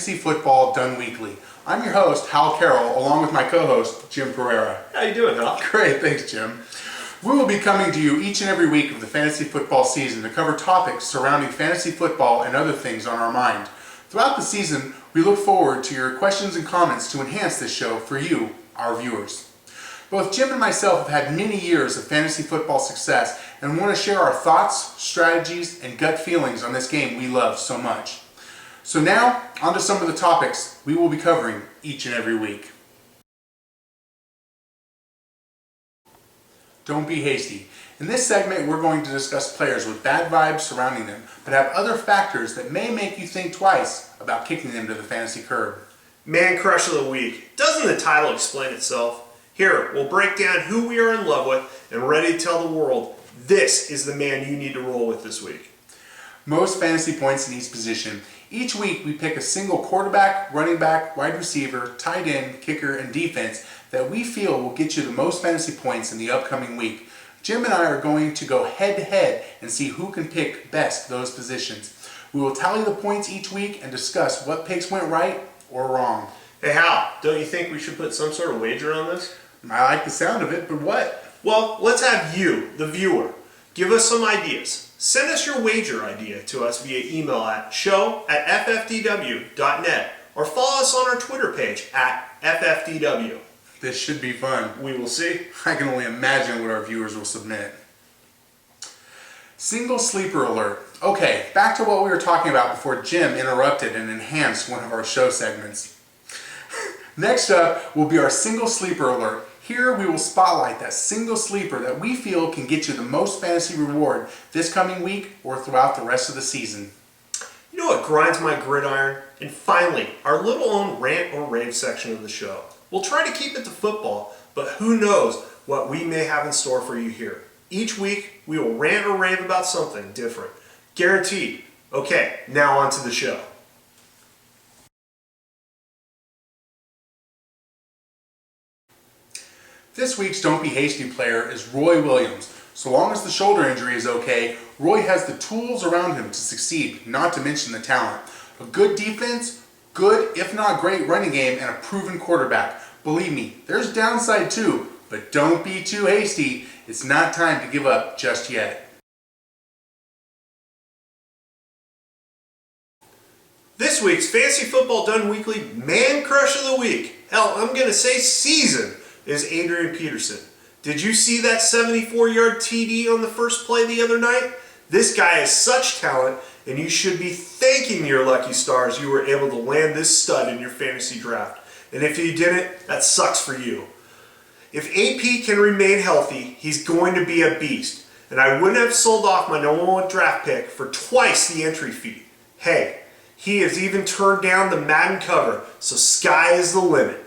Fantasy Football Done Weekly. I'm your host, Hal Carroll, along with my co-host, Jim Pereira. How you doing, Hal? Great, thanks, Jim. We will be coming to you each and every week of the fantasy football season to cover topics surrounding fantasy football and other things on our mind. Throughout the season, we look forward to your questions and comments to enhance this show for you, our viewers. Both Jim and myself have had many years of fantasy football success and want to share our thoughts, strategies, and gut feelings on this game we love so much. So now, on to some of the topics we will be covering each and every week. Don't be hasty. In this segment, we're going to discuss players with bad vibes surrounding them, but have other factors that may make you think twice about kicking them to the fantasy curb. Man Crush of the Week. Doesn't the title explain itself? Here, we'll break down who we are in love with and ready to tell the world this is the man you need to roll with this week. Most fantasy points in each position. Each week we pick a single quarterback, running back, wide receiver, tight end, kicker, and defense that we feel will get you the most fantasy points in the upcoming week. Jim and I are going to go head to head and see who can pick best those positions. We will tally the points each week and discuss what picks went right or wrong. Hey Hal, don't you think we should put some sort of wager on this? I like the sound of it, but what? Well, let's have you, the viewer, give us some ideas. Send us your wager idea to us via email at show@ffdw.net or follow us on our Twitter page @ffdw. This should be fun. We will see. I can only imagine what our viewers will submit. Single sleeper alert. Okay, back to what we were talking about before Jim interrupted and enhanced one of our show segments. Next up will be our single sleeper alert. Here we will spotlight that single sleeper that we feel can get you the most fantasy reward this coming week or throughout the rest of the season. You know what grinds my gridiron? And finally, our little own rant or rave section of the show. We'll try to keep it to football, but who knows what we may have in store for you here. Each week, we will rant or rave about something different. Guaranteed. Okay, now on to the show. This week's Don't Be Hasty player is Roy Williams. So long as the shoulder injury is okay, Roy has the tools around him to succeed, not to mention the talent. A good defense, good if not great running game, and a proven quarterback. Believe me, there's downside too, but don't be too hasty. It's not time to give up just yet. This week's Fantasy Football Done Weekly Man Crush of the Week, hell, I'm going to say season, is Adrian Peterson. Did you see that 74-yard TD on the first play the other night? This guy has such talent, and you should be thanking your lucky stars you were able to land this stud in your fantasy draft. And if you didn't, that sucks for you. If AP can remain healthy, he's going to be a beast. And I wouldn't have sold off my number one draft pick for twice the entry fee. Hey, he has even turned down the Madden cover, so sky is the limit.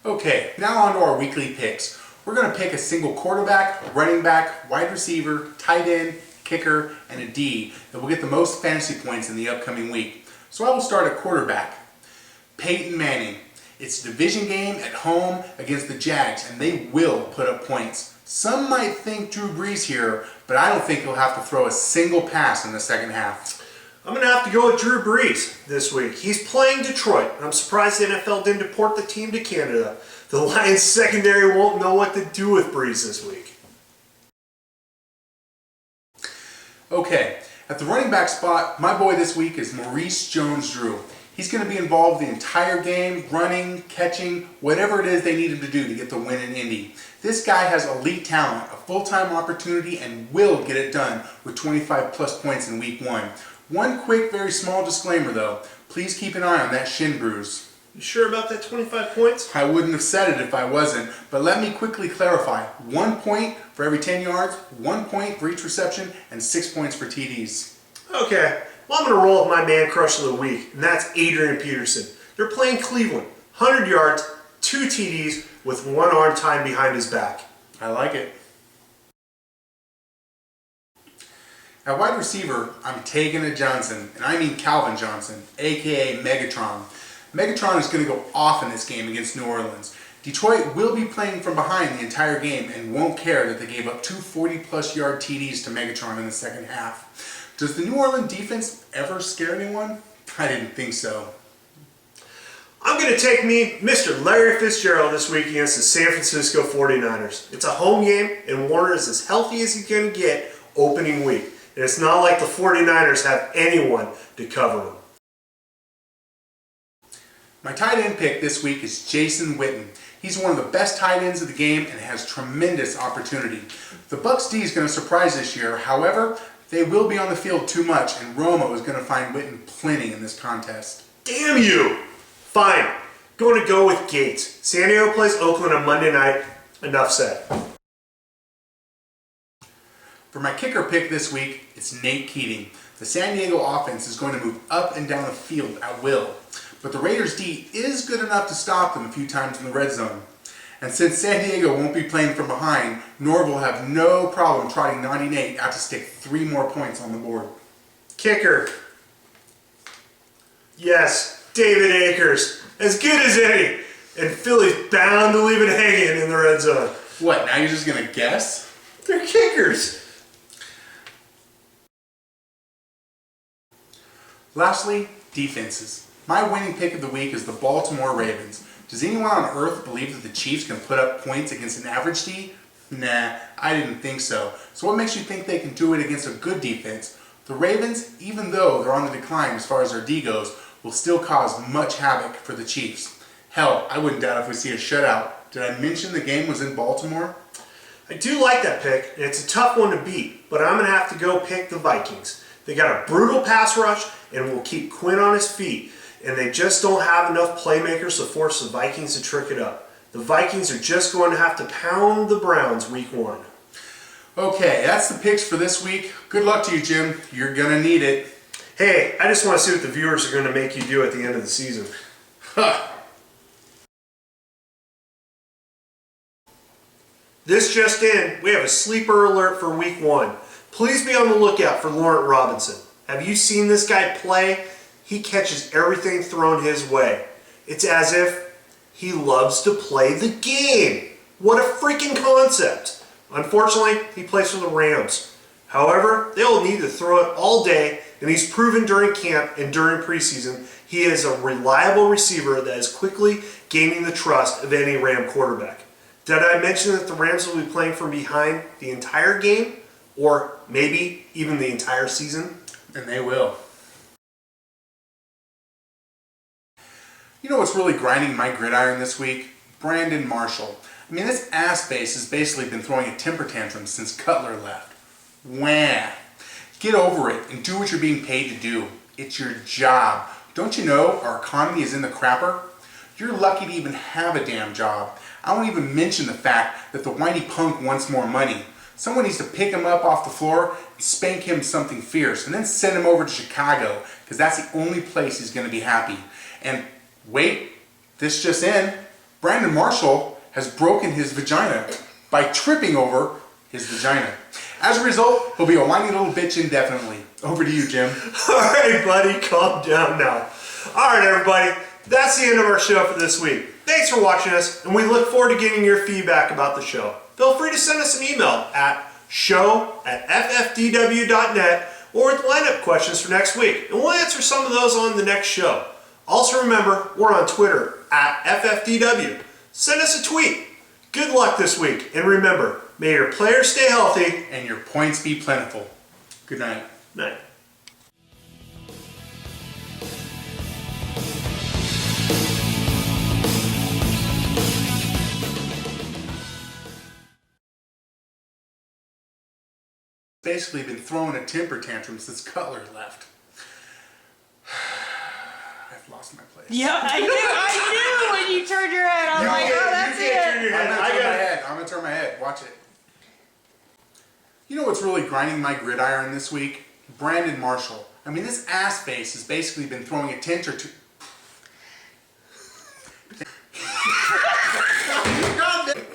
Okay, now on to our weekly picks. We're going to pick a single quarterback, running back, wide receiver, tight end, kicker, and a D that will get the most fantasy points in the upcoming week. So I will start at quarterback. Peyton Manning. It's a division game at home against the Jags, and they will put up points. Some might think Drew Brees here, but I don't think he'll have to throw a single pass in the second half. I'm going to have to go with Drew Brees this week. He's playing Detroit. I'm surprised the NFL didn't deport the team to Canada. The Lions secondary won't know what to do with Brees this week. Okay, at the running back spot, my boy this week is Maurice Jones-Drew. He's going to be involved the entire game, running, catching, whatever it is they need him to do to get the win in Indy. This guy has elite talent, a full-time opportunity, and will get it done with 25 plus points in week 1. One quick, very small disclaimer though, please keep an eye on that shin bruise. You sure about that 25 points? I wouldn't have said it if I wasn't, but let me quickly clarify. 1 point for every 10 yards, 1 point for each reception, and 6 points for TDs. Okay, well I'm going to roll with my man crush of the week, and that's Adrian Peterson. They're playing Cleveland, 100 yards, 2 TDs with 1 arm tied behind his back. I like it. At wide receiver, I'm taking a Johnson, and I mean Calvin Johnson, aka Megatron. Megatron is going to go off in this game against New Orleans. Detroit will be playing from behind the entire game and won't care that they gave up two 40-plus yard TDs to Megatron in the second half. Does the New Orleans defense ever scare anyone? I didn't think so. I'm going to take me, Mr. Larry Fitzgerald, this week against the San Francisco 49ers. It's a home game, and Warner is as healthy as he's going to get opening week. And it's not like the 49ers have anyone to cover them. My tight end pick this week is Jason Witten. He's one of the best tight ends of the game and has tremendous opportunity. The Bucs D is going to surprise this year. However, they will be on the field too much, and Romo is going to find Witten plenty in this contest. Damn you! Fine. Going to go with Gates. San Diego plays Oakland on Monday night. Enough said. For my kicker pick this week, it's Nate Keating. The San Diego offense is going to move up and down the field at will, but the Raiders D is good enough to stop them a few times in the red zone. And since San Diego won't be playing from behind, Norv will have no problem trotting 98 out to stick 3 more points on the board. Kicker. Yes, David Akers. As good as any. And Philly's bound to leave it hanging in the red zone. What, now you're just going to guess? They're kickers. Lastly, defenses. My winning pick of the week is the Baltimore Ravens. Does anyone on earth believe that the Chiefs can put up points against an average D? Nah, I didn't think so. So what makes you think they can do it against a good defense? The Ravens, even though they're on the decline as far as their D goes, will still cause much havoc for the Chiefs. Hell, I wouldn't doubt if we see a shutout. Did I mention the game was in Baltimore? I do like that pick, and it's a tough one to beat, but I'm going to have to go pick the Vikings. They got a brutal pass rush and will keep Quinn on his feet, and they just don't have enough playmakers to force the Vikings to trick it up. The Vikings are just going to have to pound the Browns week 1. Okay, that's the picks for this week. Good luck to you, Jim. You're going to need it. Hey, I just want to see what the viewers are going to make you do at the end of the season. Huh. This just in, we have a sleeper alert for week 1. Please be on the lookout for Laurent Robinson. Have you seen this guy play? He catches everything thrown his way. It's as if he loves to play the game. What a freaking concept. Unfortunately, he plays for the Rams. However, they'll need to throw it all day, and he's proven during camp and during preseason he is a reliable receiver that is quickly gaining the trust of any Ram quarterback. Did I mention that the Rams will be playing from behind the entire game? Or maybe even the entire season? And they will. You know what's really grinding my gridiron this week? Brandon Marshall. I mean, this ass face has basically been throwing a temper tantrum since Cutler left. Wah. Get over it and do what you're being paid to do. It's your job. Don't you know our economy is in the crapper? You're lucky to even have a damn job. I won't even mention the fact that the whiny punk wants more money. Someone needs to pick him up off the floor and spank him something fierce and then send him over to Chicago because that's the only place he's going to be happy. And wait, this just in, Brandon Marshall has broken his vagina by tripping over his vagina. As a result, he'll be a whiny little bitch indefinitely. Over to you, Jim. All right, buddy, calm down now. All right, everybody, that's the end of our show for this week. Thanks for watching us, and we look forward to getting your feedback about the show. Feel free to send us an email at show@ffdw.net or with lineup questions for next week, and we'll answer some of those on the next show. Also remember, we're on Twitter @FFDW. Send us a tweet. Good luck this week, and remember, may your players stay healthy and your points be plentiful. Good night. Night. Basically been throwing a temper tantrum since Cutler left. I've lost my place. Yeah, I knew when you turned your head. I was like, oh, that's it. I'm gonna turn my head. Watch it. You know what's really grinding my gridiron this week? Brandon Marshall. I mean, this ass face has basically been throwing a temper to.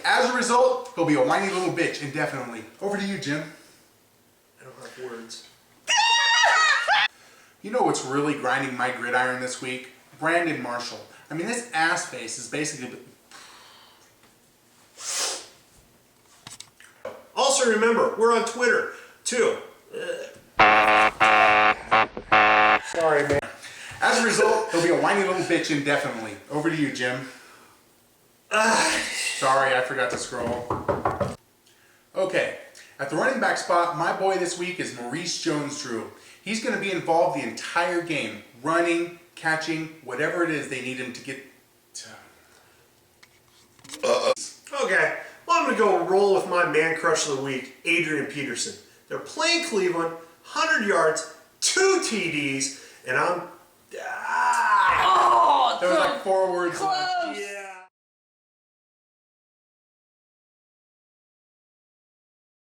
As a result, he'll be a whiny little bitch indefinitely. Over to you, Jim. I don't have words. You know what's really grinding my gridiron this week? Brandon Marshall. I mean, this ass face is basically. Also remember, we're on Twitter too. a result, he'll be a whiny little bitch indefinitely. Over to you, Jim. Sorry, I forgot to scroll. Okay, at the running back spot, my boy this week is Maurice Jones-Drew. He's going to be involved the entire game, running, catching, whatever it is they need him to get to. Okay, well, I'm going to go roll with my man crush of the week, Adrian Peterson. They're playing Cleveland, 100 yards, 2 TDs, and I'm... Oh, There was like 4 words. close.